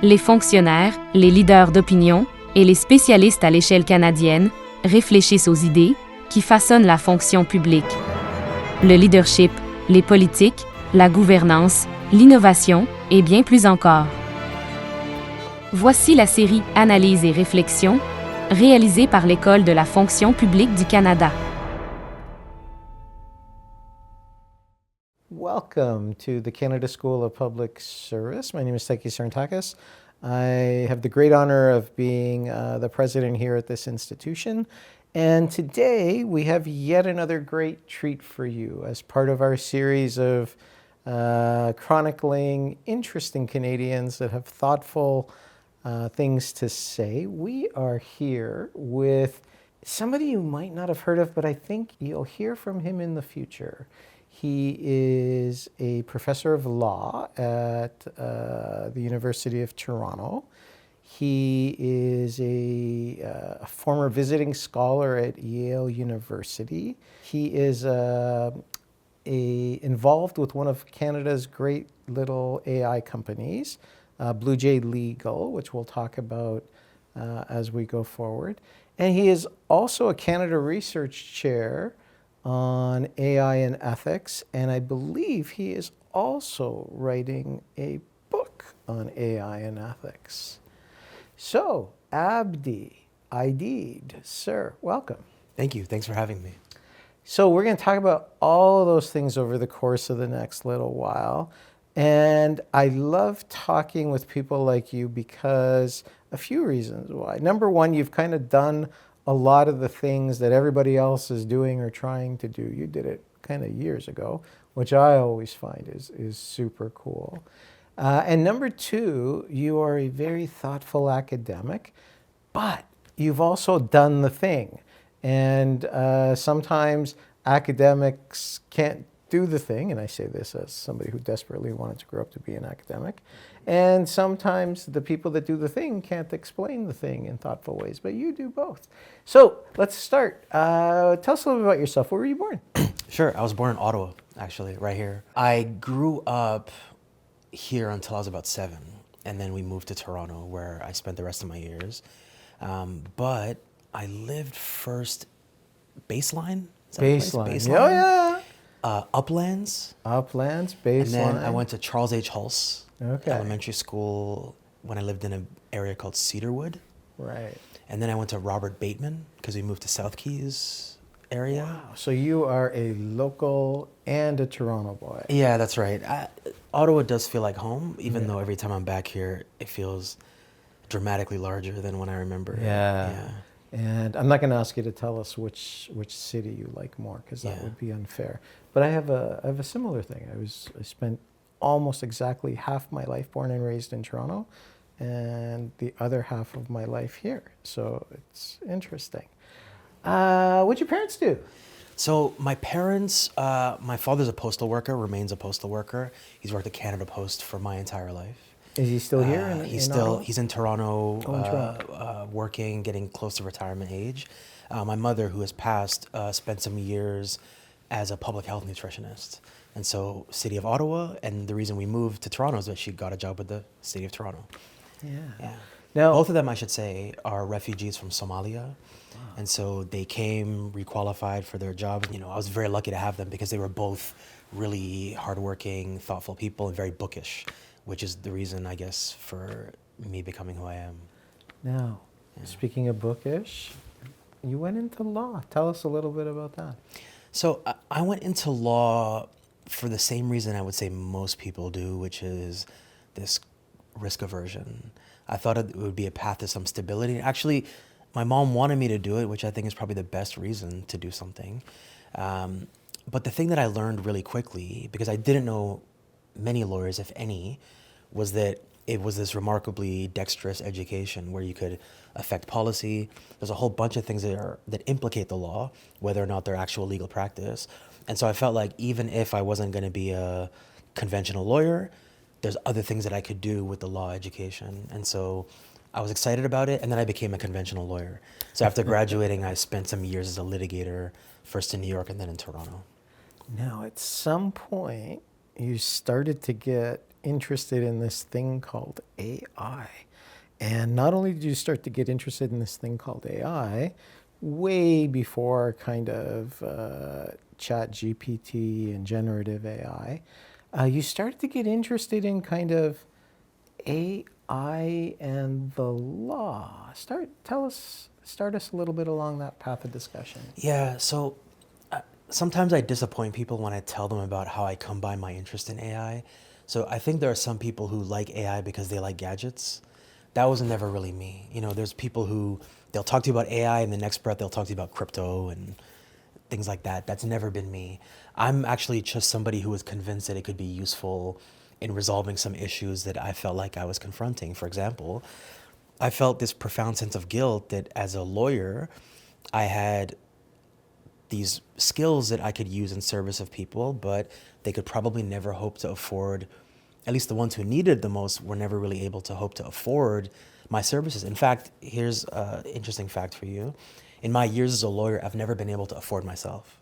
Les fonctionnaires, les leaders d'opinion et les spécialistes à l'échelle canadienne réfléchissent aux idées qui façonnent la fonction publique. Le leadership, les politiques, la gouvernance, l'innovation et bien plus encore. Voici la série Analyse et réflexions, réalisée par l'École de la fonction publique du Canada. Welcome to the Canada School of Public Service. My name is Taiki Sarntakis. I have the great honor of being the president here at this institution. And today we have yet another great treat for you as part of our series of chronicling interesting Canadians that have thoughtful things to say. We are here with somebody you might not have heard of, but I think you'll hear from him in the future. He is a professor of law at the University of Toronto. He is a former visiting scholar at Yale University. He is involved with one of Canada's great little AI companies, Blue Jay Legal, which we'll talk about as we go forward. And he is also a Canada Research Chair on AI and ethics, and I believe he is also writing a book on AI and ethics. So, Abdi Aidid, sir, welcome. Thank you. Thanks for having me. So we're going to talk about all of those things over the course of the next little while. And I love talking with people like you because a few reasons why. Number one, you've kind of done a lot of the things that everybody else is doing or trying to do. You did it kind of years ago, which I always find is super cool. And number two, you are a very thoughtful academic, but you've also done the thing. And sometimes academics can't do the thing, and I say this as somebody who desperately wanted to grow up to be an academic. And sometimes the people that do the thing can't explain the thing in thoughtful ways, but you do both. So let's start. Tell us a little bit about yourself. Where were you born? Sure. I was born in Ottawa, actually, right here. I grew up here until I was about 7, and then we moved to Toronto, where I spent the rest of my years. But I lived first Baseline. Baseline. Oh, yeah. Uplands. Uplands, Baseline. And then I went to Charles H. Hulse Elementary School when I lived in an area called Cedarwood. Right. And then I went to Robert Bateman because we moved to South Keys area. Wow. So you are a local and a Toronto boy. Yeah, that's right. Ottawa does feel like home, even though every time I'm back here, it feels dramatically larger than when I remember. Yeah. And I'm not going to ask you to tell us which city you like more, because that would be unfair. But I have a similar thing. I spent almost exactly half my life born and raised in Toronto, and the other half of my life here. So it's interesting. What'd your parents do? So my parents, my father's a postal worker, remains a postal worker. He's worked at Canada Post for my entire life. Is he still here? He's in Toronto, working, getting close to retirement age. My mother, who has passed, spent some years as a public health nutritionist. And so City of Ottawa, and the reason we moved to Toronto is that she got a job with the City of Toronto. Yeah. Now, both of them, I should say, are refugees from Somalia. Wow. And so they came, requalified for their jobs. You know, I was very lucky to have them because they were both really hardworking, thoughtful people and very bookish, which is the reason, I guess, for me becoming who I am. Now, speaking of bookish, you went into law. Tell us a little bit about that. So I went into law for the same reason I would say most people do, which is this risk aversion. I thought it would be a path to some stability. Actually, my mom wanted me to do it, which I think is probably the best reason to do something. But the thing that I learned really quickly, because I didn't know many lawyers, if any, was that it was this remarkably dexterous education where you could affect policy. There's a whole bunch of things that implicate the law, whether or not they're actual legal practice. And so I felt like even if I wasn't going to be a conventional lawyer, there's other things that I could do with the law education. And so I was excited about it, and then I became a conventional lawyer. So after graduating, I spent some years as a litigator, first in New York and then in Toronto. Now, at some point, you started to get interested in this thing called AI. And not only did you start to get interested in this thing called AI, way before kind of chat GPT and generative AI, you started to get interested in kind of AI and the law. Start us a little bit along that path of discussion. Yeah, so sometimes I disappoint people when I tell them about how I come by my interest in AI. So I think there are some people who like AI because they like gadgets. That was never really me. You know, there's people who they'll talk to you about AI and the next breath they'll talk to you about crypto and things like that. That's never been me. I'm actually just somebody who was convinced that it could be useful in resolving some issues that I felt like I was confronting. For example, I felt this profound sense of guilt that as a lawyer, I had these skills that I could use in service of people, but they could probably never hope to afford, at least the ones who needed it the most were never really able to hope to afford my services. In fact, here's an interesting fact for you. In my years as a lawyer, I've never been able to afford myself.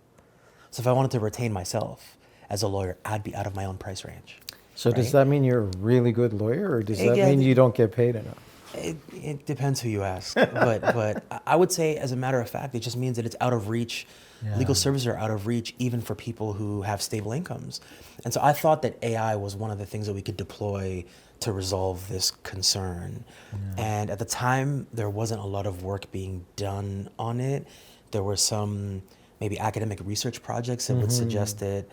So if I wanted to retain myself as a lawyer, I'd be out of my own price range. So does that mean you're a really good lawyer, or does that Again, mean you don't get paid enough? It depends who you ask, but I would say, as a matter of fact, it just means that it's out of reach. Yeah. Legal services are out of reach even for people who have stable incomes. And so I thought that AI was one of the things that we could deploy to resolve this concern. Yeah. And at the time, there wasn't a lot of work being done on it. There were some maybe academic research projects that would suggest that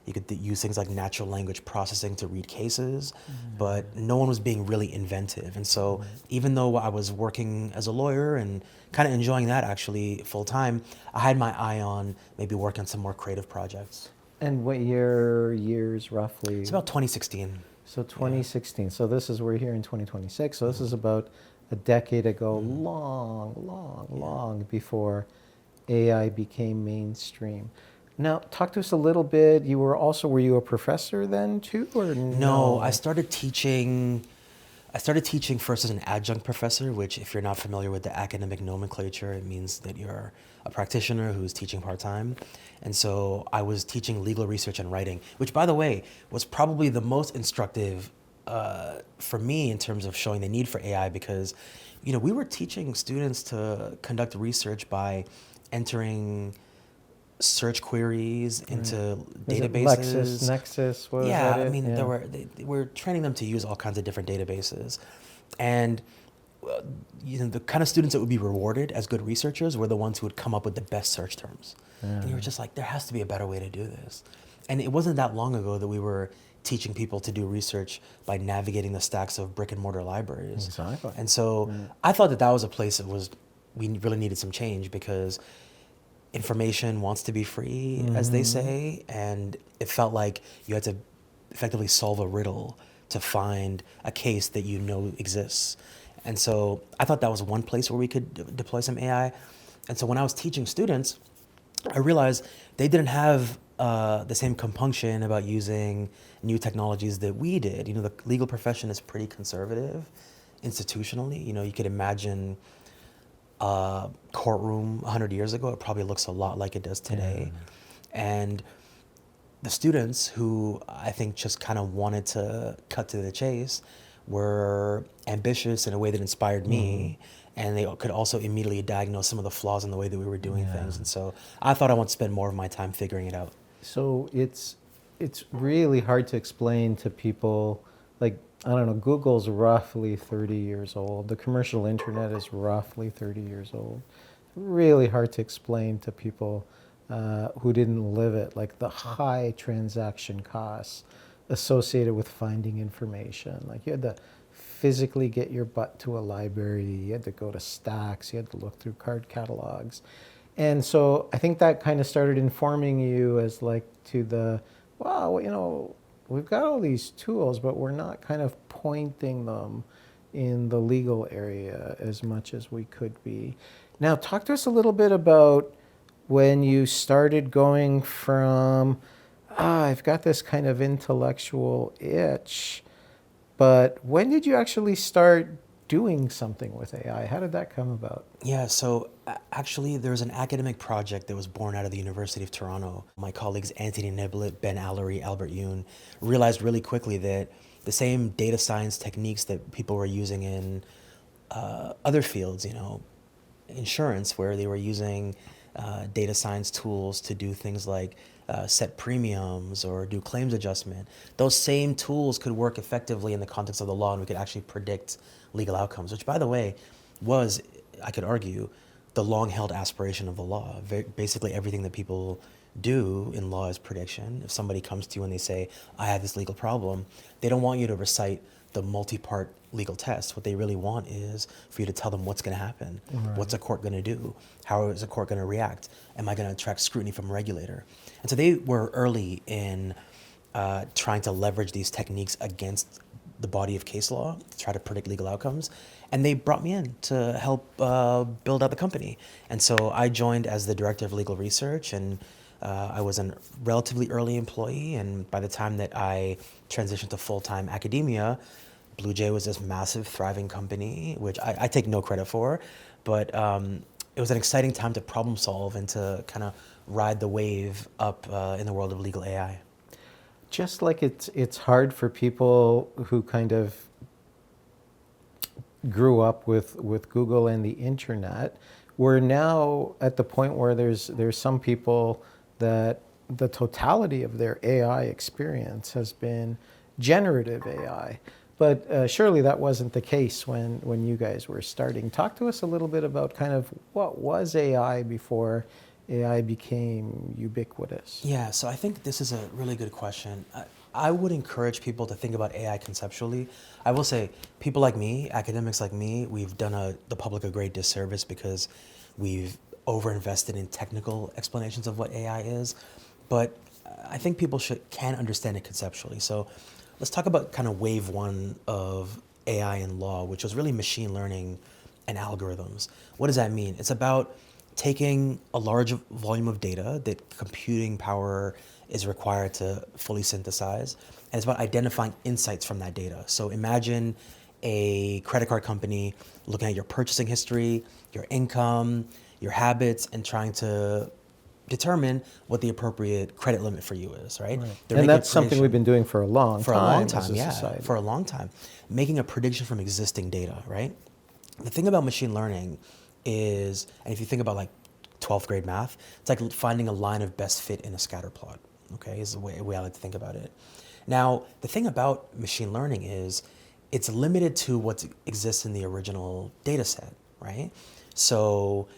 you could use things like natural language processing to read cases, but no one was being really inventive. And so even though I was working as a lawyer and kind of enjoying that actually full time, I had my eye on maybe working on some more creative projects. And what years roughly? It's about 2016. So 2016. Yeah. So this is, we're here in 2026. So this is about a decade ago, long before AI became mainstream. Now, talk to us a little bit. Were you a professor then too, or no? No, I started teaching first as an adjunct professor, which, if you're not familiar with the academic nomenclature, it means that you're a practitioner who's teaching part-time. And so I was teaching legal research and writing, which, by the way, was probably the most instructive for me in terms of showing the need for AI, because, you know, we were teaching students to conduct research by entering search queries into databases. Nexus, what was yeah, that? I mean, they were training them to use all kinds of different databases. And you know, the kind of students that would be rewarded as good researchers were the ones who would come up with the best search terms. And you were just like, there has to be a better way to do this. And it wasn't that long ago that we were teaching people to do research by navigating the stacks of brick and mortar libraries. Exactly. And so I thought that was a place we really needed some change, because information wants to be free, as they say, and it felt like you had to effectively solve a riddle to find a case that you know exists. And so I thought that was one place where we could deploy some AI. And so when I was teaching students, I realized they didn't have the same compunction about using new technologies that we did. You know, the legal profession is pretty conservative institutionally. You know, you could imagine courtroom 100 years ago, it probably looks a lot like it does today. And the students, who I think just kind of wanted to cut to the chase, were ambitious in a way that inspired me, and they could also immediately diagnose some of the flaws in the way that we were doing things. And so I thought I want to spend more of my time figuring it out. So it's really hard to explain to people, like, I don't know, Google's roughly 30 years old. The commercial internet is roughly 30 years old. Really hard to explain to people who didn't live it, like the high transaction costs associated with finding information. Like, you had to physically get your butt to a library, you had to go to stacks, you had to look through card catalogs. And so I think that kind of started informing you as like to the, wow, you know, we've got all these tools, but we're not kind of pointing them in the legal area as much as we could be. Now, talk to us a little bit about when you started going from, I've got this kind of intellectual itch, but when did you actually start doing something with AI? How did that come about? Yeah, so actually there's an academic project that was born out of the University of Toronto. My colleagues Anthony Niblett, Ben Allery, Albert Yoon realized really quickly that the same data science techniques that people were using in other fields, insurance, where they were using data science tools to do things like set premiums or do claims adjustment. Those same tools could work effectively in the context of the law, and we could actually predict legal outcomes, which, by the way, was, I could argue, the long-held aspiration of the law. Basically, everything that people do in law is prediction. If somebody comes to you and they say, I have this legal problem, they don't want you to recite the multi-part legal test. What they really want is for you to tell them what's going to happen. Right. What's a court going to do? How is a court going to react? Am I going to attract scrutiny from a regulator? And so they were early in trying to leverage these techniques against the body of case law to try to predict legal outcomes. And they brought me in to help build out the company. And so I joined as the director of legal research, and I was a relatively early employee. And by the time that I transitioned to full-time academia, Blue Jay was this massive, thriving company, which I take no credit for. But it was an exciting time to problem solve and to kind of ride the wave up in the world of legal AI. Just like it's hard for people who kind of grew up with Google and the internet, we're now at the point where there's some people that the totality of their AI experience has been generative AI. But surely that wasn't the case when you guys were starting. Talk to us a little bit about kind of what was AI before AI became ubiquitous. Yeah, so I think this is a really good question. I would encourage people to think about AI conceptually. I will say, people like me, academics like me, we've done the public a great disservice because we've overinvested in technical explanations of what AI is. But I think people can understand it conceptually. So let's talk about kind of wave one of AI in law, which was really machine learning and algorithms. What does that mean? It's about taking a large volume of data that computing power is required to fully synthesize, and it's about identifying insights from that data. So imagine a credit card company looking at your purchasing history, your income, your habits, and trying to determine what the appropriate credit limit for you is, right? And that's something we've been doing for a long time. For a long time, as a society. For a long time. Making a prediction from existing data, right? The thing about machine learning is, and if you think about like 12th grade math, it's like finding a line of best fit in a scatter plot, okay, is the way I like to think about it. Now, the thing about machine learning is it's limited to what exists in the original data set, right? So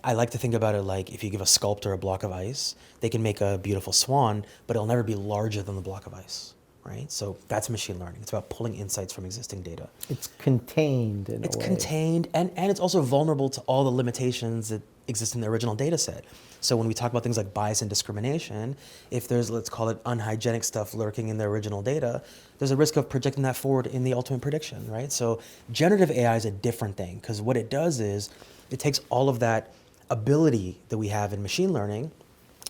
I like to think about it like if you give a sculptor a block of ice, they can make a beautiful swan, but it'll never be larger than the block of ice, right? So that's machine learning. It's about pulling insights from existing data. It's contained in a way. It's contained, and it's also vulnerable to all the limitations that exist in the original data set. So when we talk about things like bias and discrimination, if there's, let's call it, unhygienic stuff lurking in the original data, there's a risk of projecting that forward in the ultimate prediction, right? So generative AI is a different thing, because what it does is it takes all of that ability that we have in machine learning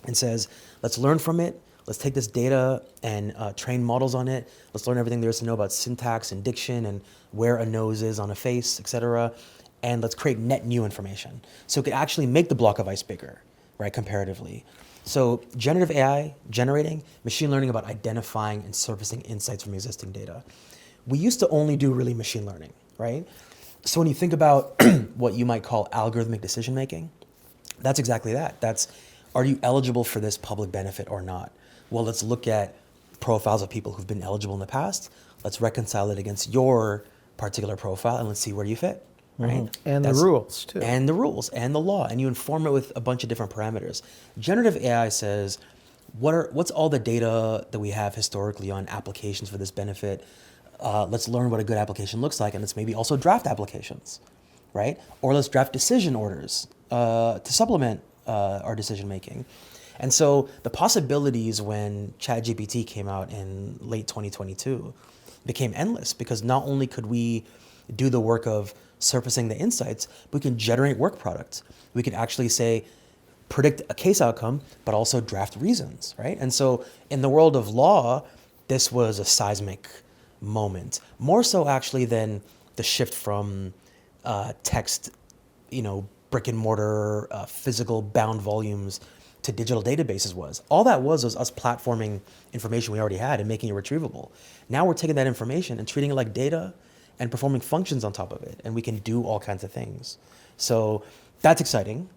and says, let's learn from it. Let's take this data and train models on it. Let's learn everything there is to know about syntax and diction and where a nose is on a face, et cetera. And let's create net new information. So it could actually make the block of ice bigger, right, comparatively. So generative AI, generating, machine learning about identifying and surfacing insights from existing data. We used to only do really machine learning, right? So when you think about what you might call algorithmic decision making, that's exactly that. That's, are you eligible for this public benefit or not? Well, let's look at profiles of people who've been eligible in the past. Let's reconcile it against your particular profile and let's see where you fit, right? And the rules too. And the rules and the law, and you inform it with a bunch of different parameters. Generative AI says, what's all the data that we have historically on applications for this benefit? Let's learn what a good application looks like, and let's maybe also draft applications, right? Or let's draft decision orders to supplement our decision making. And so the possibilities when ChatGPT came out in late 2022 became endless, because not only could we do the work of surfacing the insights, but we can generate work products. We could actually say, predict a case outcome, but also draft reasons, right? And so in the world of law, this was a seismic moment, more so actually than the shift from text, brick and mortar, physical bound volumes to digital databases was. All that was us platforming information we already had and making it retrievable. Now we're taking that information and treating it like data and performing functions on top of it. And we can do all kinds of things. So that's exciting.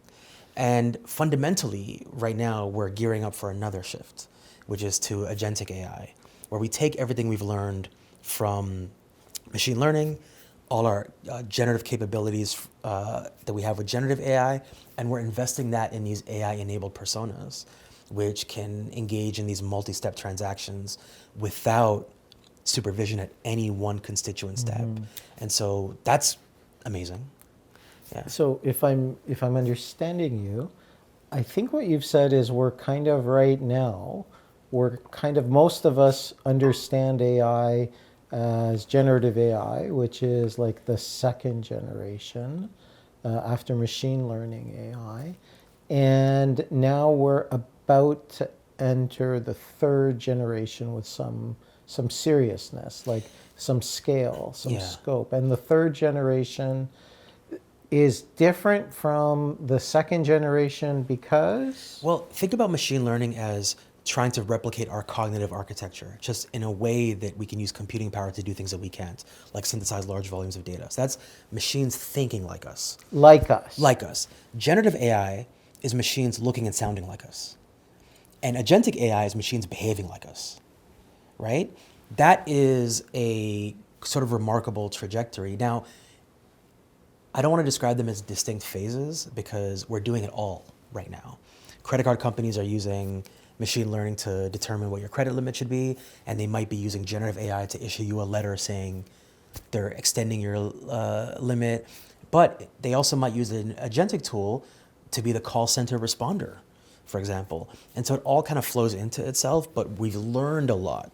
And fundamentally, right now, we're gearing up for another shift, which is to agentic AI, where we take everything we've learned from machine learning, all our generative capabilities that we have with generative AI, and we're investing that in these AI-enabled personas, which can engage in these multi-step transactions without supervision at any one constituent step. And so that's amazing. Yeah. So if I'm understanding you, I think what you've said is we're kind of right now, most of us understand AI as generative AI, which is like the second generation after machine learning AI. And now we're about to enter the third generation with some seriousness, like some scale, some scope. And the third generation is different from the second generation because? Well, think about machine learning as trying to replicate our cognitive architecture, just in a way that we can use computing power to do things that we can't, like synthesize large volumes of data. So that's machines thinking like us. Like us. Like us. Generative AI is machines looking and sounding like us. And agentic AI is machines behaving like us, right? That is a sort of remarkable trajectory. Now, I don't want to describe them as distinct phases because we're doing it all right now. Credit card companies are using machine learning to determine what your credit limit should be, and they might be using generative AI to issue you a letter saying they're extending your limit. But they also might use an agentic tool to be the call center responder, for example. And so it all kind of flows into itself, but we've learned a lot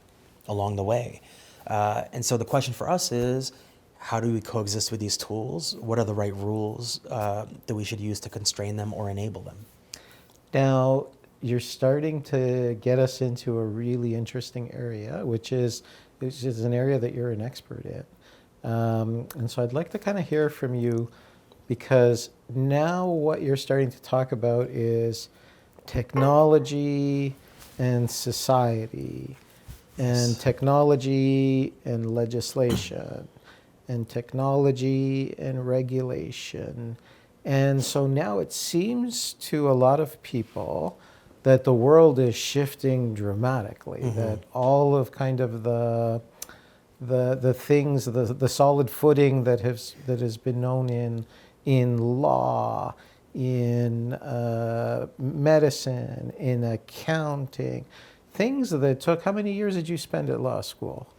along the way. And so the question for us is, how do we coexist with these tools? What are the right rules that we should use to constrain them or enable them? Now, you're starting to get us into a really interesting area, which is an area that you're an expert in. And so I'd like to kind of hear from you, because now what you're starting to talk about is technology and society, and technology and legislation, and technology and regulation. And so now it seems to a lot of people that the world is shifting dramatically, that all of kind of the things, the solid footing that has been known in law, in medicine, in accounting, things that took, how many years did you spend at law school?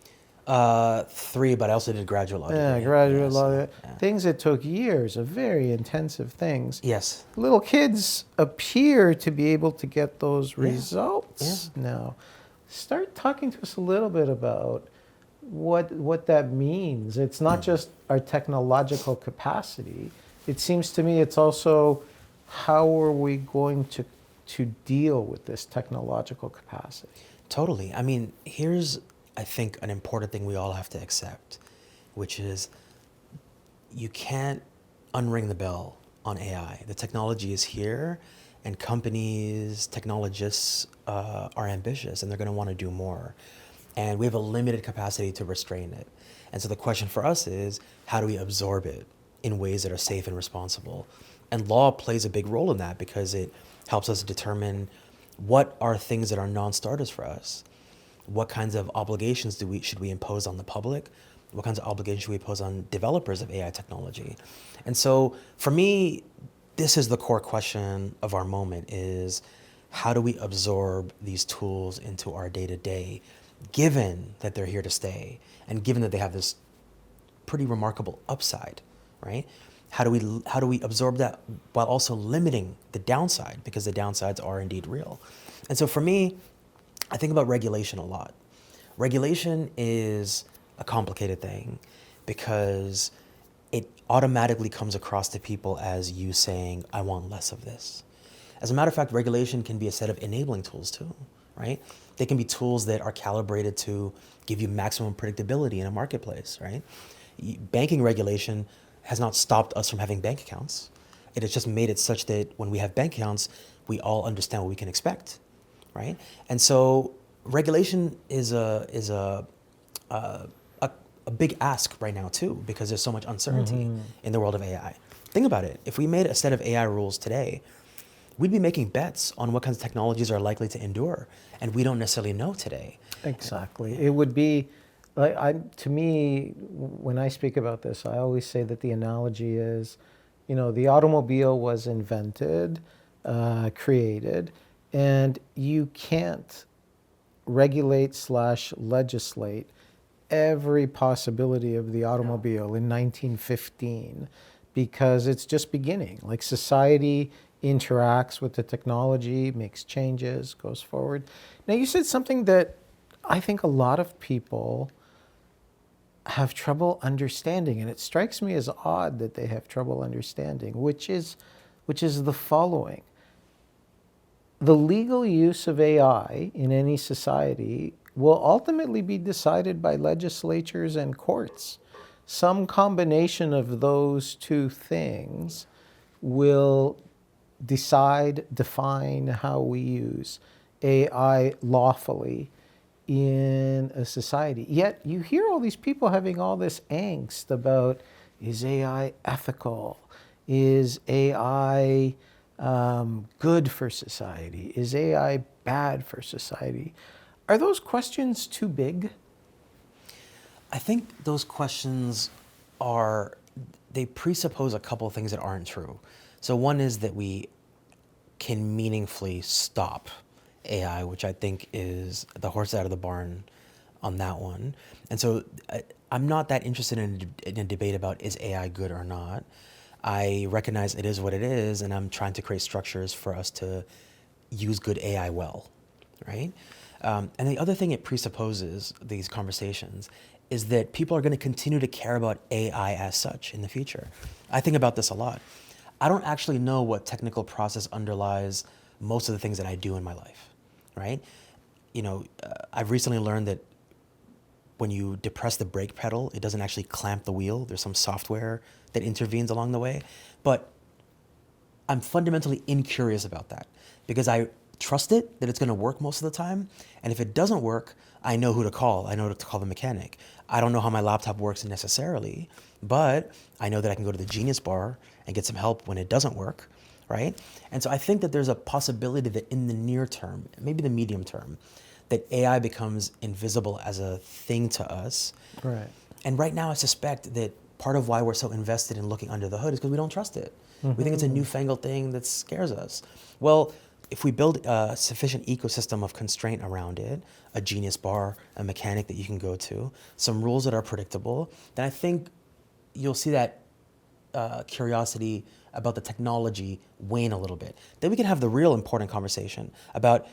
3, but I also did graduate law. Yeah, graduate law. Things that took years of very intensive things. Yes. Little kids appear to be able to get those results now. Start talking to us a little bit about what that means. It's not just our technological capacity. It seems to me it's also how are we going to deal with this technological capacity? Totally. I mean, here's, I think, an important thing we all have to accept, which is you can't unring the bell on AI. The technology is here, and companies, technologists are ambitious, and they're going to want to do more. And we have a limited capacity to restrain it. And so the question for us is, how do we absorb it in ways that are safe and responsible? And law plays a big role in that because it helps us determine what are things that are non-starters for us. What kinds of obligations should we impose on the public? What kinds of obligations should we impose on developers of AI technology? And so for me, this is the core question of our moment, is how do we absorb these tools into our day-to-day, given that they're here to stay and given that they have this pretty remarkable upside, right? How do we absorb that while also limiting the downside, because the downsides are indeed real? And so for me, I think about regulation a lot. Regulation is a complicated thing because it automatically comes across to people as you saying, I want less of this. As a matter of fact, regulation can be a set of enabling tools too, right? They can be tools that are calibrated to give you maximum predictability in a marketplace, right? Banking regulation has not stopped us from having bank accounts. It has just made it such that when we have bank accounts, we all understand what we can expect, right? And so regulation is a big ask right now too, because there's so much uncertainty in the world of AI. Think about it. If we made a set of AI rules today, we'd be making bets on what kinds of technologies are likely to endure, and we don't necessarily know today. Exactly. It would be, to me, when I speak about this, I always say that the analogy is, the automobile was invented, created, and you can't regulate/legislate every possibility of the automobile in 1915 because it's just beginning. Like society interacts with the technology, makes changes, goes forward. Now you said something that I think a lot of people have trouble understanding, and it strikes me as odd that they have trouble understanding, which is the following. The legal use of AI in any society will ultimately be decided by legislatures and courts. Some combination of those two things will define how we use AI lawfully in a society. Yet you hear all these people having all this angst about, is AI ethical? Is AI good for society? Is AI bad for society? Are those questions too big? I think those questions they presuppose a couple of things that aren't true. So one is that we can meaningfully stop AI, which I think is the horse out of the barn on that one. And so I'm not that interested in a debate about is AI good or not. I recognize it is what it is, and I'm trying to create structures for us to use good AI well, right? And the other thing it presupposes, these conversations, is that people are going to continue to care about AI as such in the future. I think about this a lot. I don't actually know what technical process underlies most of the things that I do in my life, right? I've recently learned that when you depress the brake pedal, it doesn't actually clamp the wheel. There's some software that intervenes along the way. But I'm fundamentally incurious about that because I trust it, that it's going to work most of the time. And if it doesn't work, I know who to call. I know to call the mechanic. I don't know how my laptop works necessarily, but I know that I can go to the Genius Bar and get some help when it doesn't work, right? And so I think that there's a possibility that in the near term, maybe the medium term, that AI becomes invisible as a thing to us. Right. And right now I suspect that part of why we're so invested in looking under the hood is because we don't trust it. We think it's a newfangled thing that scares us. Well, if we build a sufficient ecosystem of constraint around it, a Genius Bar, a mechanic that you can go to, some rules that are predictable, then I think you'll see that curiosity about the technology wane a little bit. Then we can have the real important conversation about,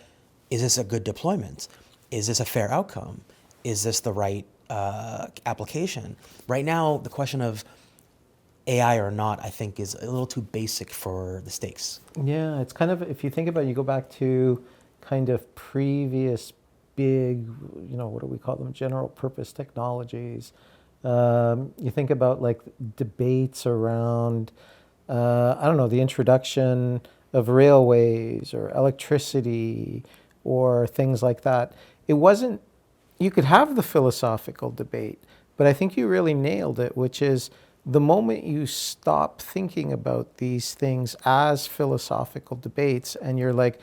is this a good deployment? Is this a fair outcome? Is this the right application? Right now, the question of AI or not, I think, is a little too basic for the stakes. Yeah, it's kind of, if you think about it, you go back to kind of previous big, what do we call them, general purpose technologies. You think about like debates around, the introduction of railways or electricity or things like that. It wasn't, you could have the philosophical debate, but I think you really nailed it, which is the moment you stop thinking about these things as philosophical debates and you're like,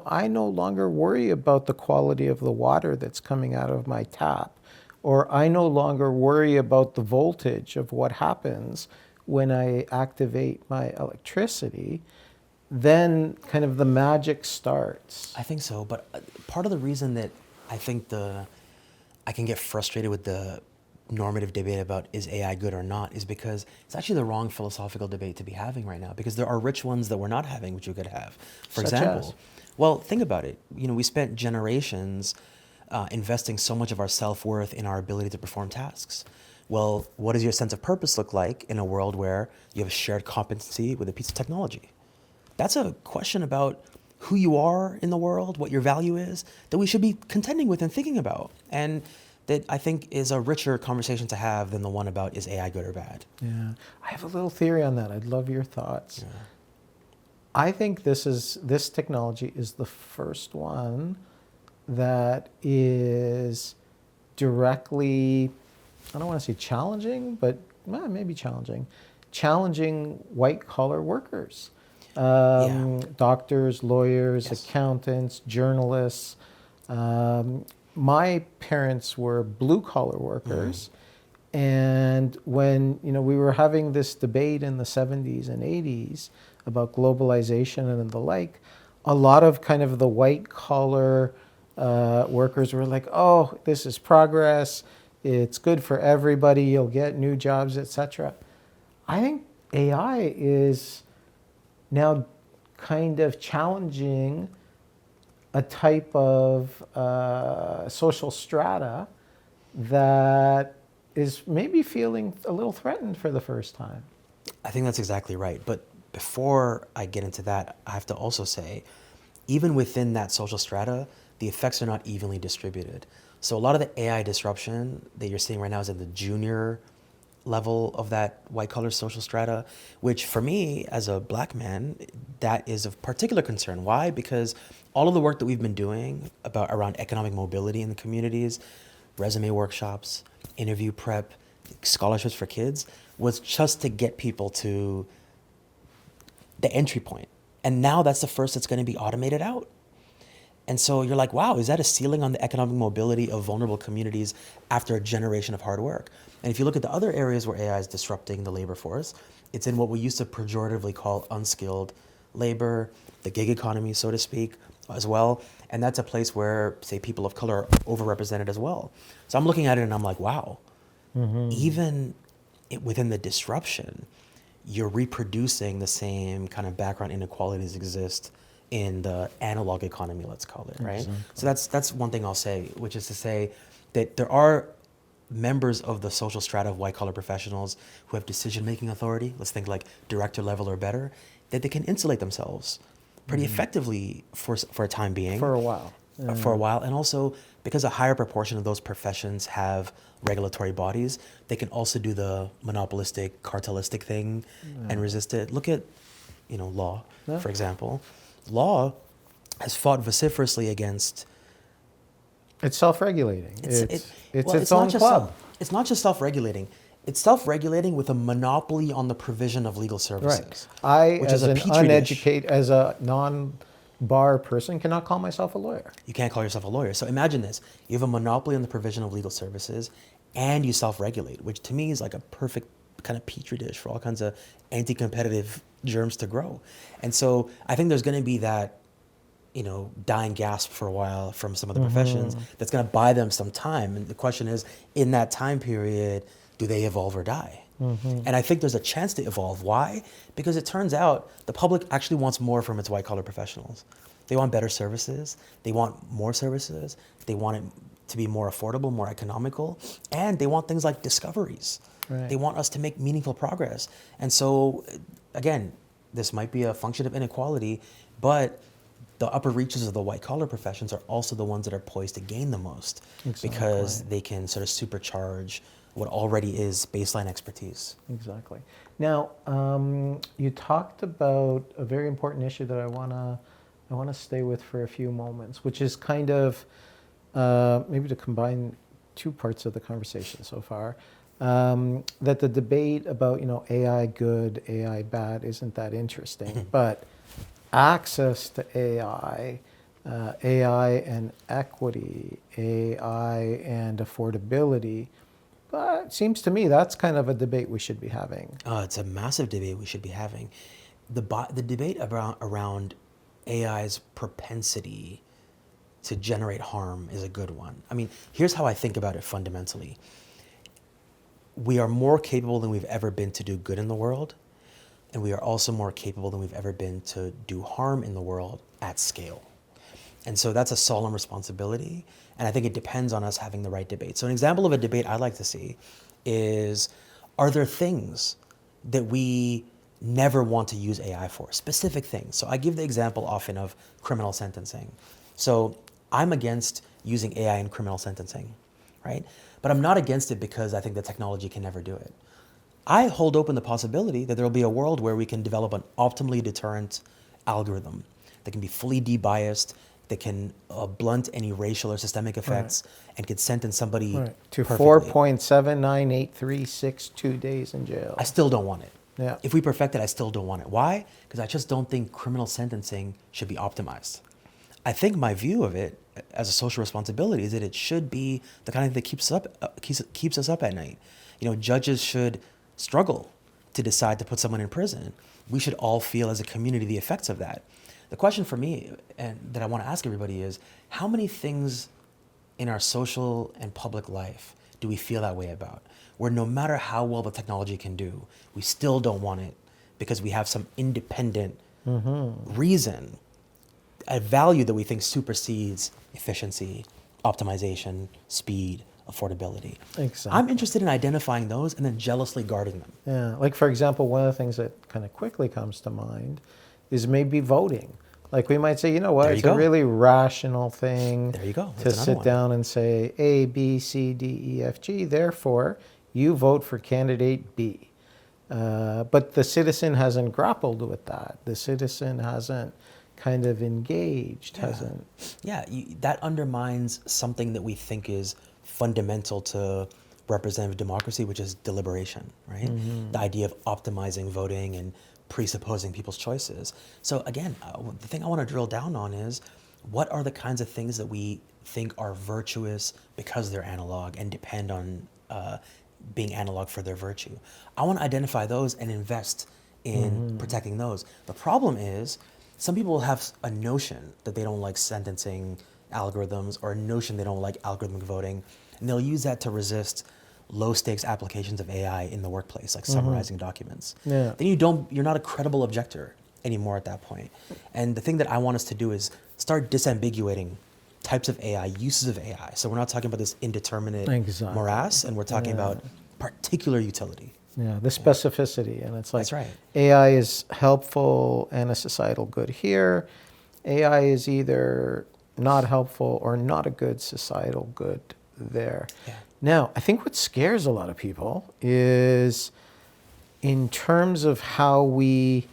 I no longer worry about the quality of the water that's coming out of my tap, or I no longer worry about the voltage of what happens when I activate my electricity, then kind of the magic starts. I think so, but part of the reason that I think I can get frustrated with the normative debate about is AI good or not is because it's actually the wrong philosophical debate to be having right now, because there are rich ones that we're not having, which you could have. For example, well, think about it. We spent generations investing so much of our self-worth in our ability to perform tasks. Well, what does your sense of purpose look like in a world where you have a shared competency with a piece of technology? That's a question about who you are in the world, what your value is, that we should be contending with and thinking about. And that I think is a richer conversation to have than the one about is AI good or bad. Yeah. I have a little theory on that. I'd love your thoughts. Yeah. I think this technology is the first one that is directly, I don't want to say challenging, but maybe challenging white collar workers. Doctors, lawyers, Yes. accountants, journalists. My parents were blue collar workers. And when we were having this debate in the 70s and 80s about globalization and the like, a lot of kind of the white collar workers were like, oh, this is progress. It's good for everybody. You'll get new jobs, etc. I think AI is now kind of challenging a type of social strata that is maybe feeling a little threatened for the first time. I think that's exactly right. But before I get into that, I have to also say, even within that social strata, the effects are not evenly distributed. So a lot of the AI disruption that you're seeing right now is at the junior level of that white collar social strata, which for me as a black man, that is of particular concern. Why? Because all of the work that we've been doing around economic mobility in the communities, resume workshops, interview prep, scholarships for kids, was just to get people to the entry point. And now that's the first that's going to be automated out. And so you're like, wow, is that a ceiling on the economic mobility of vulnerable communities after a generation of hard work? And if you look at the other areas where AI is disrupting the labor force, it's in what we used to pejoratively call unskilled labor, the gig economy, so to speak, as well. And that's a place where, say, people of color are overrepresented as well. So I'm looking at it and I'm like, wow, even within the disruption, you're reproducing the same kind of background inequalities exist in the analog economy, let's call it, right? Exactly. So that's one thing I'll say, which is to say that there are members of the social strata of white-collar professionals who have decision-making authority, let's think like director level or better, that they can insulate themselves pretty effectively for a time being. For a while. For a while. And also, because a higher proportion of those professions have regulatory bodies, they can also do the monopolistic, cartelistic thing and resist it. Look at, law, for example. Law has fought vociferously against... It's self-regulating. It's own not club. It's not just self-regulating. It's self-regulating with a monopoly on the provision of legal services. Right. which as is a an petri dish. uneducated, as a non-bar person, cannot call myself a lawyer. You can't call yourself a lawyer. So imagine this. You have a monopoly on the provision of legal services and you self-regulate, which to me is like a perfect kind of petri dish for all kinds of anti-competitive germs to grow. And so I think there's going to be that, dying gasp for a while from some of the professions that's going to buy them some time. And the question is, in that time period, do they evolve or die? And I think there's a chance to evolve. Why? Because it turns out the public actually wants more from its white-collar professionals. They want better services. They want more services. They want it to be more affordable, more economical. And they want things like discoveries. Right. They want us to make meaningful progress. And so, again, this might be a function of inequality, but the upper reaches of the white-collar professions are also the ones that are poised to gain the most because they can sort of supercharge what already is baseline expertise. Exactly. Now, you talked about a very important issue that I wanna stay with for a few moments, which is kind of maybe to combine two parts of the conversation so far. That the debate about AI good, AI bad isn't that interesting, but access to AI, AI and equity, AI and affordability. But it seems to me that's kind of a debate we should be having. It's a massive debate we should be having. The debate around AI's propensity to generate harm is a good one. I mean, here's how I think about it fundamentally. We are more capable than we've ever been to do good in the world, and we are also more capable than we've ever been to do harm in the world at scale. And so that's a solemn responsibility, and I think it depends on us having the right debate. So an example of a debate I'd like to see is, are there things that we never want to use AI for, specific things? So I give the example often of criminal sentencing. So I'm against using AI in criminal sentencing. right? But I'm not against it because I think the technology can never do it. I hold open the possibility that there will be a world where we can develop an optimally deterrent algorithm that can be fully debiased, that can blunt any racial or systemic effects, and can sentence somebody to perfectly. 4.798362 days in jail. I still don't want it. Yeah. If we perfect it, I still don't want it. Why? Because I just don't think criminal sentencing should be optimized. I think my view of it as a social responsibility is that it should be the kind of thing that keeps us up at night. You know, judges should struggle to decide to put someone in prison. We should all feel as a community the effects of that. The question for me, and that I want to ask everybody, is how many things in our social and public life do we feel that way about? Where no matter how well the technology can do, we still don't want it because we have some independent reason, a value that we think supersedes efficiency, optimization, speed, affordability. Exactly. I'm interested in identifying those and then jealously guarding them. Yeah, like for example, one of the things that kind of quickly comes to mind is maybe voting. Like we might say, you know what, There you it's a go. really rational thing There you go. to That's another sit one. down and say A, B, C, D, E, F, G, therefore you vote for candidate B. But the citizen hasn't grappled with that. The citizen hasn't kind of engaged, hasn't. Yeah, that undermines something that we think is fundamental to representative democracy, which is deliberation, right? The idea of optimizing voting and presupposing people's choices. So again, the thing I want to drill down on is what are the kinds of things that we think are virtuous because they're analog and depend on being analog for their virtue. I want to identify those and invest in protecting those. The problem is some people have a notion that they don't like sentencing algorithms or a notion they don't like algorithmic voting, and they'll use that to resist low stakes applications of AI in the workplace, like summarizing documents. Yeah. Then you're not a credible objector anymore at that point. And the thing that I want us to do is start disambiguating types of AI, uses of AI. So we're not talking about this indeterminate Exactly. morass, and we're talking about particular utility. Yeah, the specificity. And it's like That's right. AI is helpful and a societal good here. AI is either not helpful or not a good societal good there. Yeah. Now, I think what scares a lot of people is in terms of how we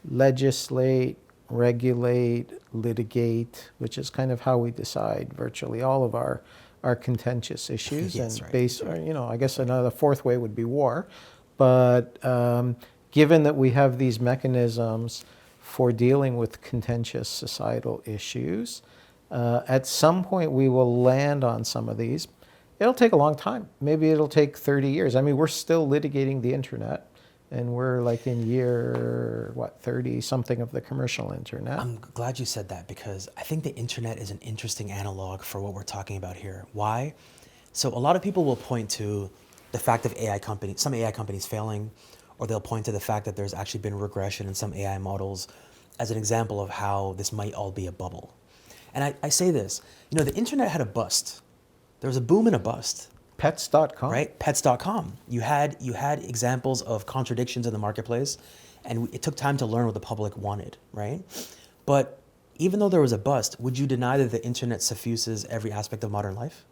legislate, regulate, litigate, which is kind of how we decide virtually all of our contentious issues. Yes, and right. based, you know, I guess another fourth way would be war. But given that we have these mechanisms for dealing with contentious societal issues, at some point we will land on some of these. It'll take a long time. Maybe it'll take 30 years. I mean, we're still litigating the internet, and we're like in year, 30 something of the commercial internet. I'm glad you said that because I think the internet is an interesting analog for what we're talking about here. Why? So a lot of people will point to the fact of some AI companies failing, or they'll point to the fact that there's actually been regression in some AI models as an example of how this might all be a bubble. And I say this, you know, the internet had a bust. There was a boom and a bust. Pets.com. Right? Pets.com. You had examples of contradictions in the marketplace, and it took time to learn what the public wanted, right? But even though there was a bust, would you deny that the internet suffuses every aspect of modern life?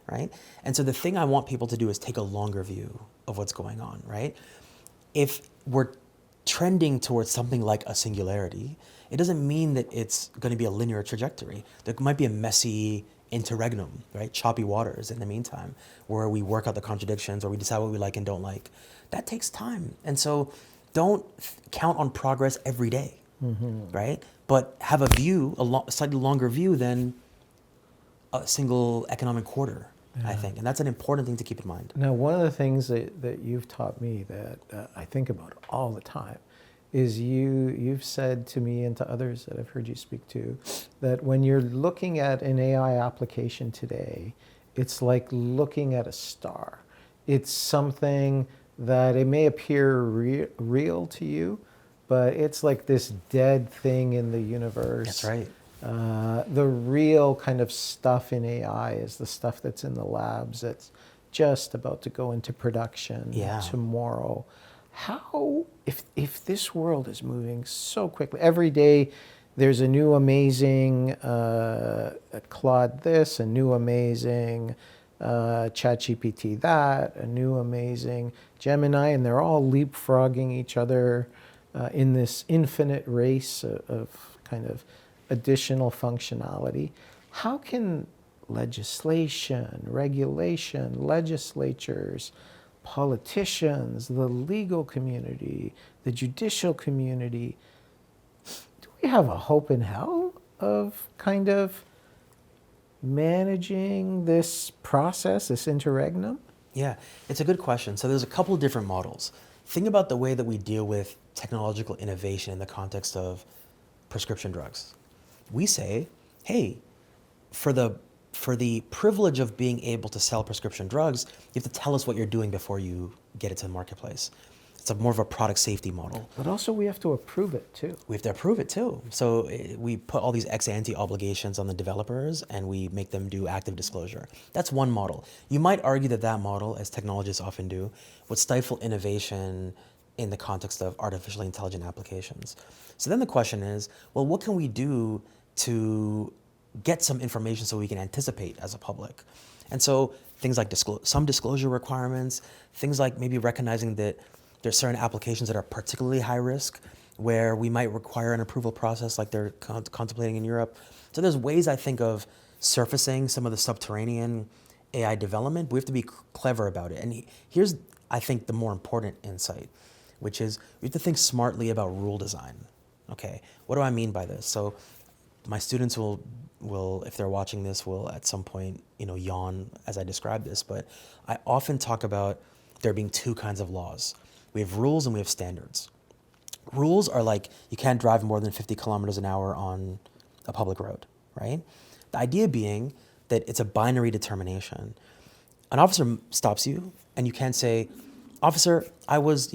Right? And so the thing I want people to do is take a longer view of what's going on, right? If we're trending towards something like a singularity, it doesn't mean that it's going to be a linear trajectory. There might be a messy interregnum, right? Choppy waters in the meantime, where we work out the contradictions or we decide what we like and don't like. That takes time. And so don't count on progress every day, right? But have a view, a slightly longer view than a single economic quarter, I think. And that's an important thing to keep in mind. Now, one of the things that you've taught me that I think about all the time is you've said to me and to others that I've heard you speak to, that when you're looking at an AI application today, it's like looking at a star. It's something that it may appear real to you, but it's like this dead thing in the universe. That's right. The real kind of stuff in AI is the stuff that's in the labs that's just about to go into production tomorrow. How, if this world is moving so quickly, every day there's a new amazing Claude this, a new amazing ChatGPT that, a new amazing Gemini, and they're all leapfrogging each other in this infinite race of kind of additional functionality. How can legislation, regulation, legislatures, politicians, the legal community, the judicial community, do we have a hope in hell of kind of managing this process, this interregnum? Yeah, it's a good question. So there's a couple of different models. Think about the way that we deal with technological innovation in the context of prescription drugs. We say, hey, for the privilege of being able to sell prescription drugs, you have to tell us what you're doing before you get it to the marketplace. It's more of a product safety model. But also we have to approve it too. We have to approve it too. So we put all these ex-ante obligations on the developers and we make them do active disclosure. That's one model. You might argue that that model, as technologists often do, would stifle innovation in the context of artificially intelligent applications. So then the question is, well, what can we do to get some information so we can anticipate as a public? And so things like some disclosure requirements, things like maybe recognizing that there's certain applications that are particularly high risk where we might require an approval process like they're contemplating in Europe. So there's ways I think of surfacing some of the subterranean AI development, but we have to be clever about it. And here's, I think, the more important insight, which is we have to think smartly about rule design. Okay, what do I mean by this? So my students will, if they're watching this, will at some point, yawn as I describe this, but I often talk about there being two kinds of laws. We have rules and we have standards. Rules are like you can't drive more than 50 kilometers an hour on a public road, right? The idea being that it's a binary determination. An officer stops you and you can't say, officer, I was,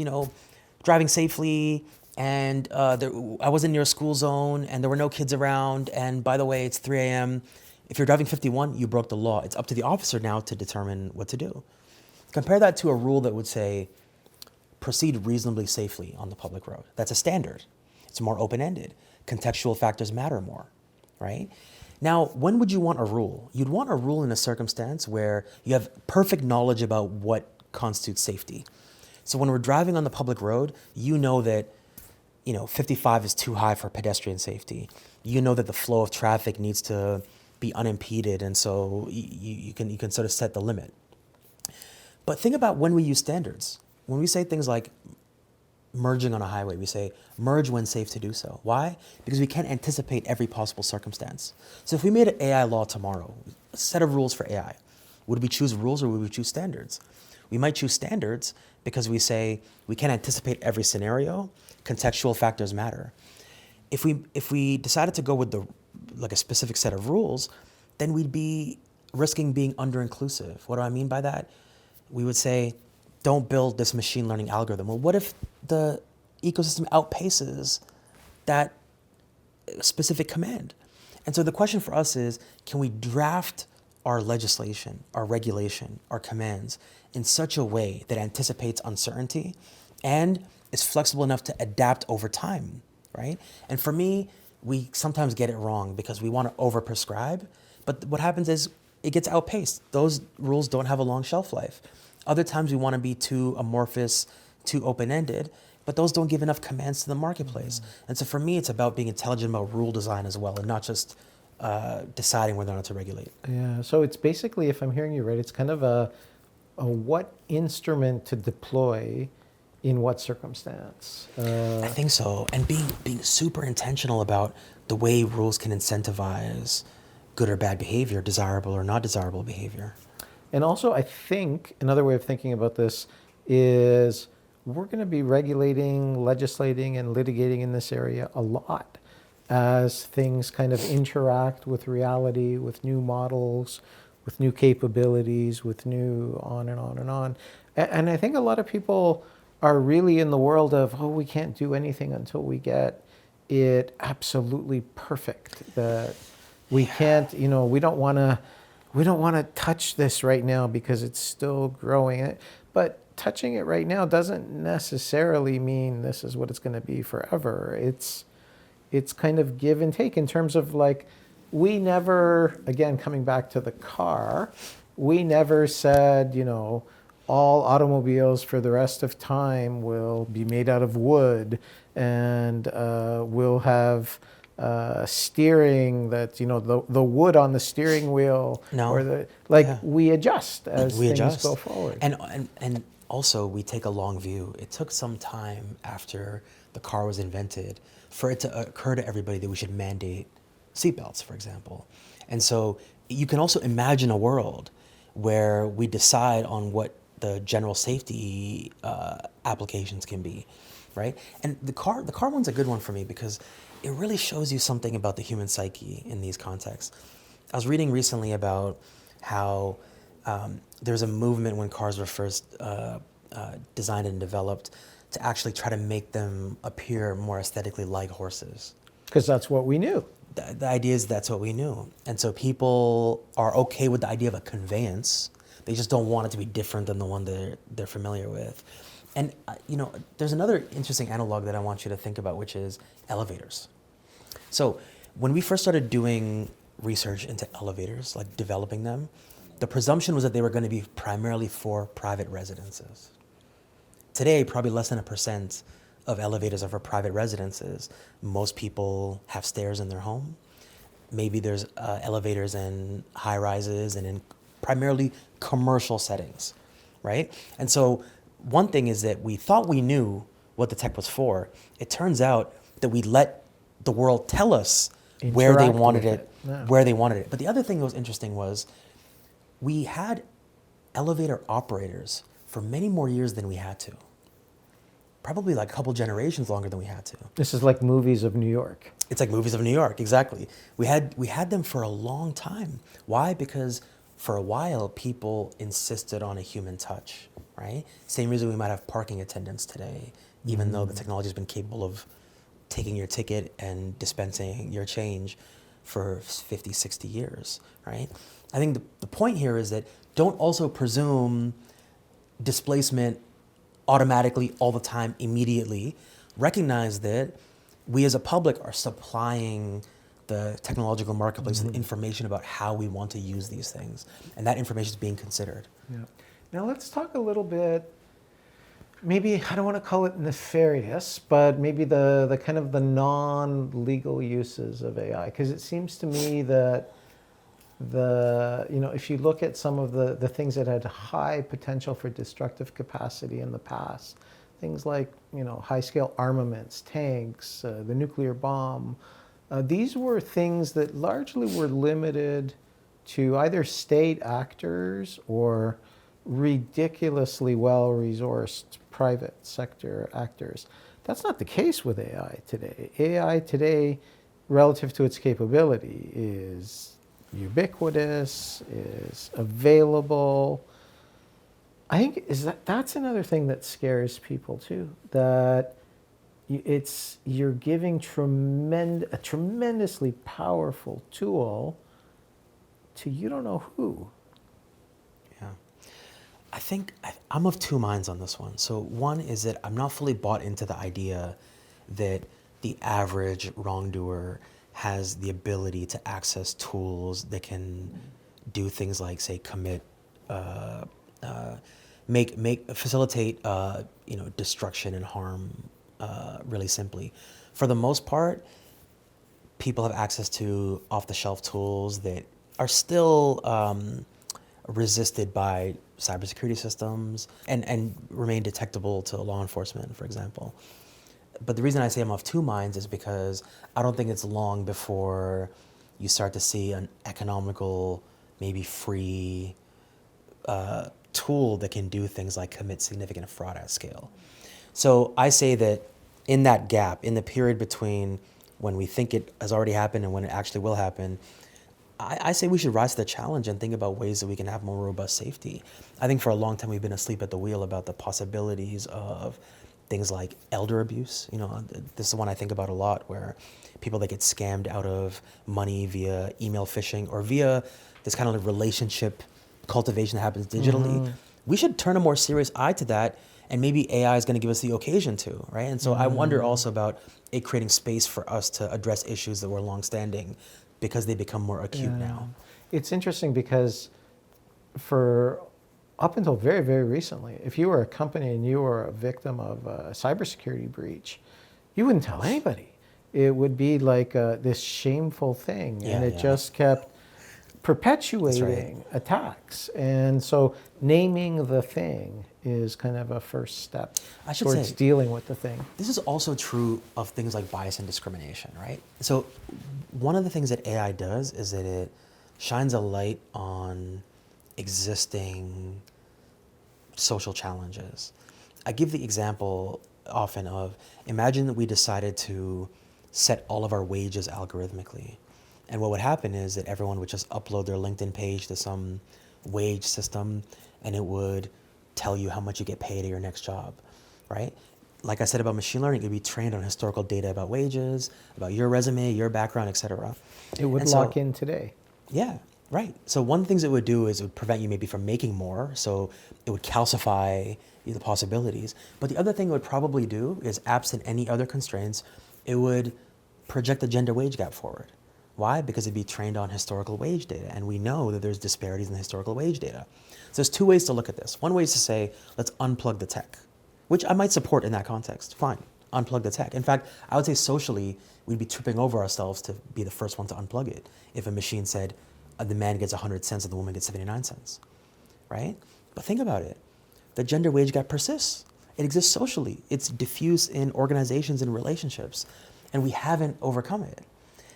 driving safely and I wasn't near a school zone and there were no kids around. And by the way, it's 3 a.m. If you're driving 51, you broke the law. It's up to the officer now to determine what to do. Compare that to a rule that would say, proceed reasonably safely on the public road. That's a standard. It's more open-ended. Contextual factors matter more, right? Now, when would you want a rule? You'd want a rule in a circumstance where you have perfect knowledge about what constitutes safety. So when we're driving on the public road, you know that 55 is too high for pedestrian safety. You know that the flow of traffic needs to be unimpeded, and so you can sort of set the limit. But think about when we use standards. When we say things like merging on a highway, we say merge when safe to do so. Why? Because we can't anticipate every possible circumstance. So if we made an AI law tomorrow, a set of rules for AI, would we choose rules or would we choose standards? We might choose standards because we say we can't anticipate every scenario. Contextual factors matter. If we decided to go with a specific set of rules, then we'd be risking being under-inclusive. What do I mean by that? We would say, don't build this machine learning algorithm. Well, what if the ecosystem outpaces that specific command? And so the question for us is, can we draft our legislation, our regulation, our commands in such a way that anticipates uncertainty and is flexible enough to adapt over time, right? And for me, we sometimes get it wrong because we want to over-prescribe, but what happens is it gets outpaced. Those rules don't have a long shelf life. Other times we want to be too amorphous, too open-ended, but those don't give enough commands to the marketplace. And so for me, it's about being intelligent about rule design as well and not just deciding whether or not to regulate. Yeah, so it's basically, if I'm hearing you right, it's kind of a what instrument to deploy in what circumstance. I think so. And being super intentional about the way rules can incentivize good or bad behavior, desirable or not desirable behavior. And also, I think another way of thinking about this is we're going to be regulating, legislating, and litigating in this area a lot as things kind of interact with reality, with new models, with new capabilities, with new on and on and on. And I think a lot of people are really in the world of, we can't do anything until we get it absolutely perfect. That we can't, we don't want to touch this right now because it's still growing. But touching it right now doesn't necessarily mean this is what it's going to be forever. It's kind of give and take in terms of we never, again, coming back to the car, We never said, all automobiles for the rest of time will be made out of wood and will have steering that, the wood on the steering wheel. No. Or Yeah. we adjust as We things adjust. go forward. And also we take a long view. It took some time after the car was invented for it to occur to everybody that we should mandate seatbelts, for example. And so you can also imagine a world where we decide on what the general safety applications can be, right? And the car one's a good one for me because it really shows you something about the human psyche in these contexts. I was reading recently about how there's a movement when cars were first designed and developed to actually try to make them appear more aesthetically like horses. Because that's what we knew. The idea is that's what we knew. And so people are okay with the idea of a conveyance. They just don't want it to be different than the one they're familiar with. And there's another interesting analog that I want you to think about, which is elevators. So when we first started doing research into elevators, like developing them, the presumption was that they were going to be primarily for private residences. Today, probably less than 1% of elevators are for private residences. Most people have stairs in their home. Maybe there's elevators in high rises and in primarily commercial settings, right? And so one thing is that we thought we knew what the tech was for. It turns out that we let the world tell us where they wanted it, where they wanted it. But the other thing that was interesting was we had elevator operators for many more years than we had to. Probably like a couple generations longer than we had to. This is like movies of New York. It's like movies of New York, exactly. We had them for a long time. Why? Because for a while, people insisted on a human touch, right? Same reason we might have parking attendants today, even though the technology has been capable of taking your ticket and dispensing your change for 50, 60 years, right? I think the point here is that don't also presume displacement automatically all the time, immediately. Recognize that we as a public are supplying the technological marketplace with information about how we want to use these things. And that information is being considered. Yeah. Now let's talk a little bit, maybe, I don't want to call it nefarious, but maybe the kind of the non-legal uses of AI. Because it seems to me that if you look at some of the things that had high potential for destructive capacity in the past, things like, high-scale armaments, tanks, the nuclear bomb, these were things that largely were limited to either state actors or ridiculously well-resourced private sector actors. That's not the case with AI today. AI today, relative to its capability, is ubiquitous, is available. I think that's another thing that scares people too, that you're giving a tremendously powerful tool to you don't know who. Yeah. I think I'm of two minds on this one. So one is that I'm not fully bought into the idea that the average wrongdoer has the ability to access tools that can do things like, say, commit, facilitate, destruction and harm, really simply. For the most part, people have access to off-the-shelf tools that are still resisted by cybersecurity systems and remain detectable to law enforcement, for example. But the reason I say I'm of two minds is because I don't think it's long before you start to see an economical, maybe free tool that can do things like commit significant fraud at scale. So I say that in that gap, in the period between when we think it has already happened and when it actually will happen, I say we should rise to the challenge and think about ways that we can have more robust safety. I think for a long time we've been asleep at the wheel about the possibilities of things like elder abuse. This is one I think about a lot, where people that get scammed out of money via email phishing or via this kind of relationship cultivation that happens digitally. We should turn a more serious eye to that, and maybe AI is going to give us the occasion to, right? And so I wonder also about it creating space for us to address issues that were longstanding because they become more acute now. It's interesting because for up until very, very recently, if you were a company and you were a victim of a cybersecurity breach, you wouldn't tell anybody. It would be like this shameful thing, Yeah, and it yeah. just kept perpetuating attacks. And so naming the thing is kind of a first step I should towards say, dealing with the thing. this is also true of things like bias and discrimination, right? So one of the things that AI does is that it shines a light on existing social challenges. I give the example often of, imagine that we decided to set all of our wages algorithmically. And what would happen is that everyone would just upload their LinkedIn page to some wage system, and it would tell you how much you get paid at your next job, right? Like I said about machine learning, it would be trained on historical data about wages, about your resume, your background, etc. It would lock in today. Yeah, right. So one of the things it would do is it would prevent you maybe from making more. So it would calcify the possibilities. But the other thing it would probably do is, absent any other constraints, it would project the gender wage gap forward. Why? Because it'd be trained on historical wage data. And we know that there's disparities in the historical wage data. So there's two ways to look at this. One way is to say, let's unplug the tech, which I might support in that context. Fine, unplug the tech. In fact, I would say socially, we'd be tripping over ourselves to be the first one to unplug it if a machine said the man gets 100 cents and the woman gets 79 cents, right? But think about it. The gender wage gap persists. It exists socially. It's diffuse in organizations and relationships, and we haven't overcome it.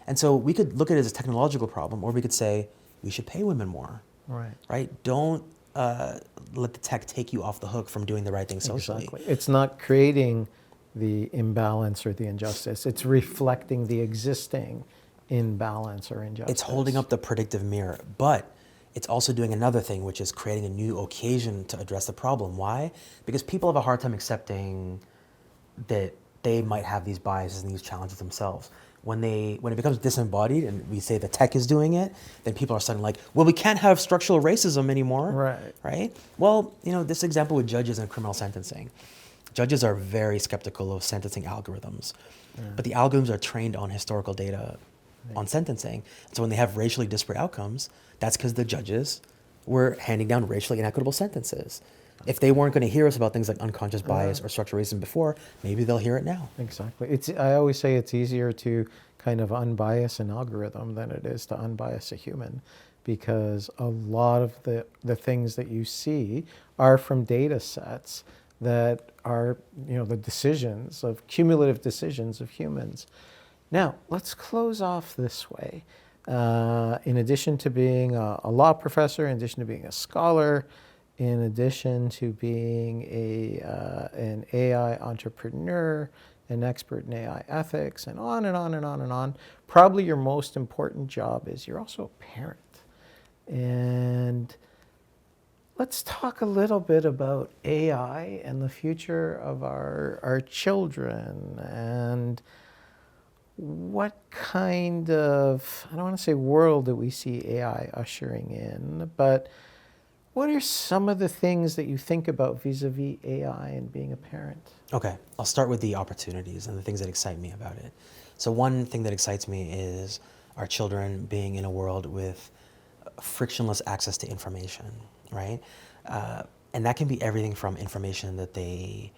And so we could look at it as a technological problem, or we could say we should pay women more, right? Don't let the tech take you off the hook from doing the right thing socially. Exactly. It's not creating the imbalance or the injustice. It's reflecting the existing imbalance or injustice. It's holding up the predictive mirror, but it's also doing another thing, which is creating a new occasion to address the problem. Why? Because people have a hard time accepting that they might have these biases and these challenges themselves. When it becomes disembodied and we say the tech is doing it, then people are suddenly like, well, we can't have structural racism anymore. Right? Well, this example with judges and criminal sentencing. Judges are very skeptical of sentencing algorithms, but the algorithms are trained on historical data on sentencing. So when they have racially disparate outcomes, that's because the judges were handing down racially inequitable sentences. If they weren't going to hear us about things like unconscious bias or structural racism before, maybe they'll hear it now. Exactly. I always say it's easier to kind of unbias an algorithm than it is to unbias a human, because a lot of the things that you see are from data sets that are, the cumulative decisions of humans. Now, let's close off this way. In addition to being a law professor, in addition to being a scholar, in addition to being an AI entrepreneur, an expert in AI ethics, and on and on and on and on, probably your most important job is you're also a parent. And let's talk a little bit about AI and the future of our children, and what kind of, I don't want to say world that we see AI ushering in, but what are some of the things that you think about vis-a-vis AI and being a parent? Okay, I'll start with the opportunities and the things that excite me about it. So one thing that excites me is our children being in a world with frictionless access to information, right? And that can be everything from information that they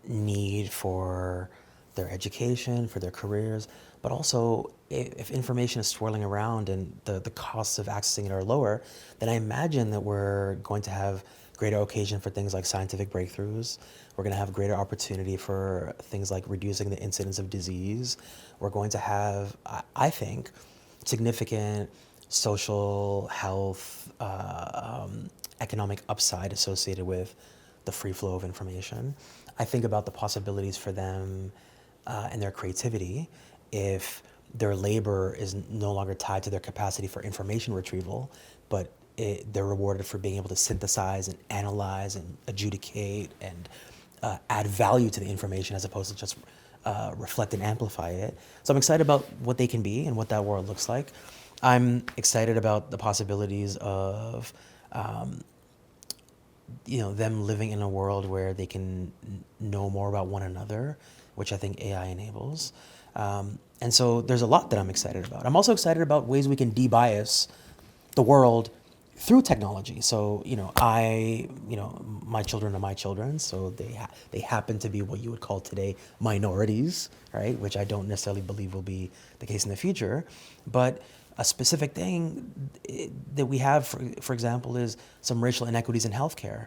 need for their education, for their careers, but also if information is swirling around and the costs of accessing it are lower, then I imagine that we're going to have greater occasion for things like scientific breakthroughs. We're going to have greater opportunity for things like reducing the incidence of disease. We're going to have, I think, significant social, health, economic upside associated with the free flow of information. I think about the possibilities for them and their creativity if their labor is no longer tied to their capacity for information retrieval, but they're rewarded for being able to synthesize and analyze and adjudicate and add value to the information as opposed to just reflect and amplify it. So I'm excited about what they can be and what that world looks like. I'm excited about the possibilities of them living in a world where they can know more about one another, which I think AI enables. And so there's a lot that I'm excited about. I'm also excited about ways we can de-bias the world through technology. So, my children are my children, so they happen to be what you would call today minorities, right? Which I don't necessarily believe will be the case in the future. But a specific thing that we have, for example, is some racial inequities in healthcare.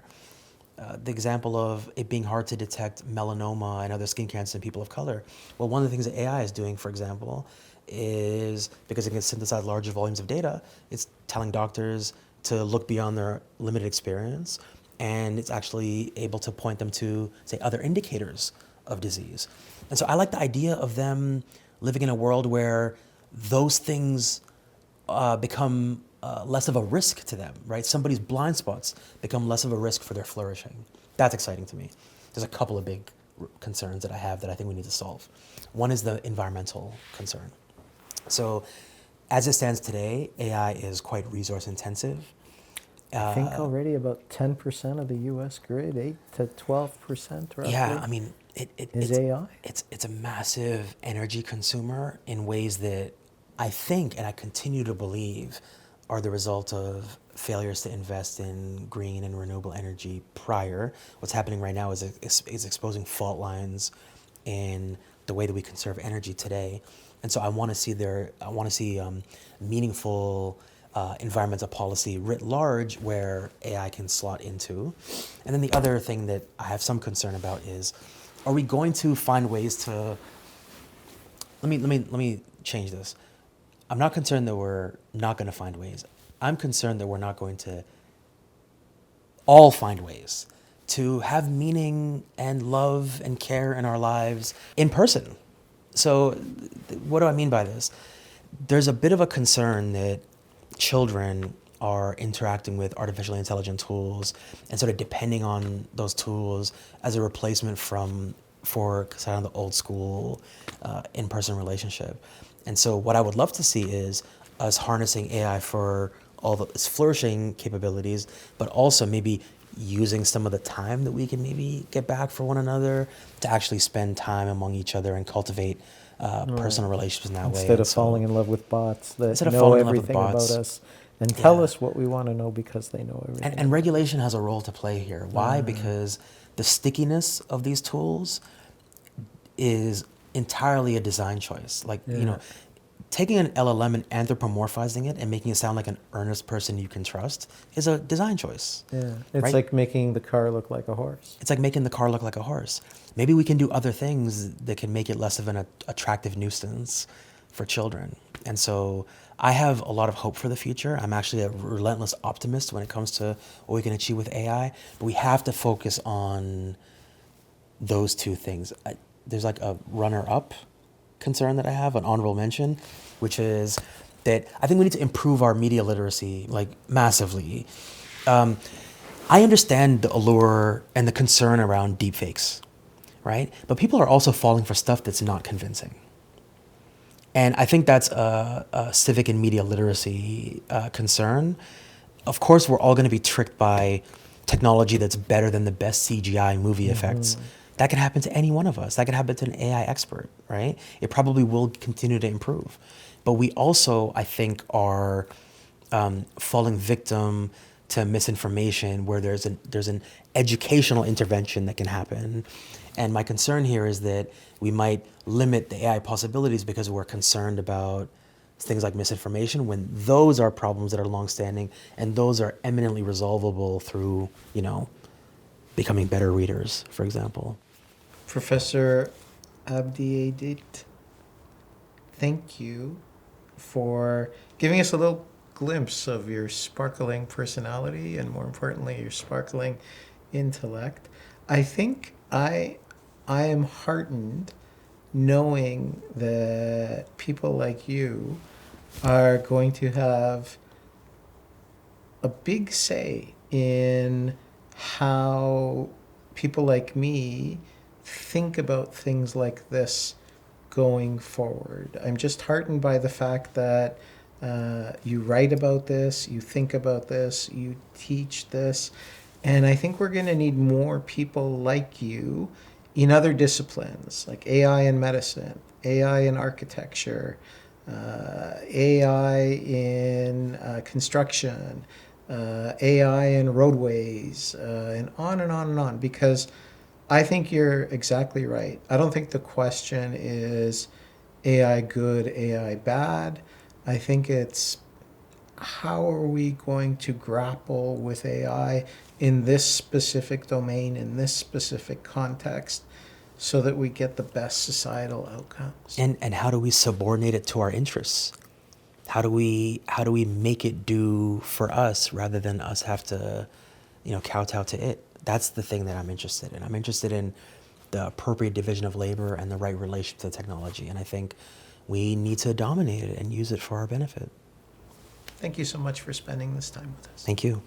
The example of it being hard to detect melanoma and other skin cancers in people of color. Well, one of the things that AI is doing, for example, is because it can synthesize larger volumes of data, it's telling doctors to look beyond their limited experience, and it's actually able to point them to, say, other indicators of disease. And so I like the idea of them living in a world where those things become less of a risk to them, right? Somebody's blind spots become less of a risk for their flourishing. That's exciting to me. There's a couple of big concerns that I have that I think we need to solve. One is the environmental concern. So as it stands today, AI is quite resource intensive. I think already about 10% of the U.S. grid, 8 to 12% roughly. Yeah, I mean, is AI. It's a massive energy consumer in ways that I think, and I continue to believe, are the result of failures to invest in green and renewable energy prior. What's happening right now is exposing fault lines in the way that we conserve energy today. And so I want to see meaningful environmental policy writ large where AI can slot into. And then the other thing that I have some concern about is, are we going to find ways to, let me change this. I'm not concerned that we're not going to find ways. I'm concerned that we're not going to all find ways to have meaning and love and care in our lives in person. So what do I mean by this? There's a bit of a concern that children are interacting with artificially intelligent tools and sort of depending on those tools as a replacement for kind of the old school in-person relationship. And so what I would love to see is us harnessing AI for all its flourishing capabilities, but also maybe using some of the time that we can maybe get back for one another to actually spend time among each other and cultivate personal relationships in that way. Instead of falling in love with bots that know falling in love with everything about bots. us and tell us what we want to know because they know everything. And regulation has a role to play here. Why? Because the stickiness of these tools is entirely a design choice. Like, taking an LL.M and anthropomorphizing it and making it sound like an earnest person you can trust is a design choice. Yeah, it's right? like making the car look like a horse. It's like making the car look like a horse. Maybe we can do other things that can make it less of an attractive nuisance for children. And so I have a lot of hope for the future. I'm actually a relentless optimist when it comes to what we can achieve with AI, but we have to focus on those two things. There's like a runner-up concern that I have, an honorable mention, which is that I think we need to improve our media literacy, like massively. I understand the allure and the concern around deepfakes, right? But people are also falling for stuff that's not convincing. And I think that's a civic and media literacy concern. Of course, we're all going to be tricked by technology that's better than the best CGI movie effects. That could happen to any one of us. That could happen to an AI expert, right? It probably will continue to improve. But we also, I think, are falling victim to misinformation where there's an educational intervention that can happen. And my concern here is that we might limit the AI possibilities because we're concerned about things like misinformation when those are problems that are longstanding and those are eminently resolvable through, becoming better readers, for example. Professor Abdi Aidid, thank you for giving us a little glimpse of your sparkling personality and, more importantly, your sparkling intellect. I think I am heartened knowing that people like you are going to have a big say in how people like me think about things like this going forward. I'm just heartened by the fact that you write about this, you think about this, you teach this, and I think we're going to need more people like you in other disciplines, like AI in medicine, AI in architecture, AI in construction, AI in roadways, and on and on and on, because I think you're exactly right. I don't think the question is AI good, AI bad. I think it's how are we going to grapple with AI in this specific domain, in this specific context, so that we get the best societal outcomes. And how do we subordinate it to our interests? How do we make it do for us rather than us have to, kowtow to it? That's the thing that I'm interested in. I'm interested in the appropriate division of labor and the right relationship to technology. And I think we need to dominate it and use it for our benefit. Thank you so much for spending this time with us. Thank you.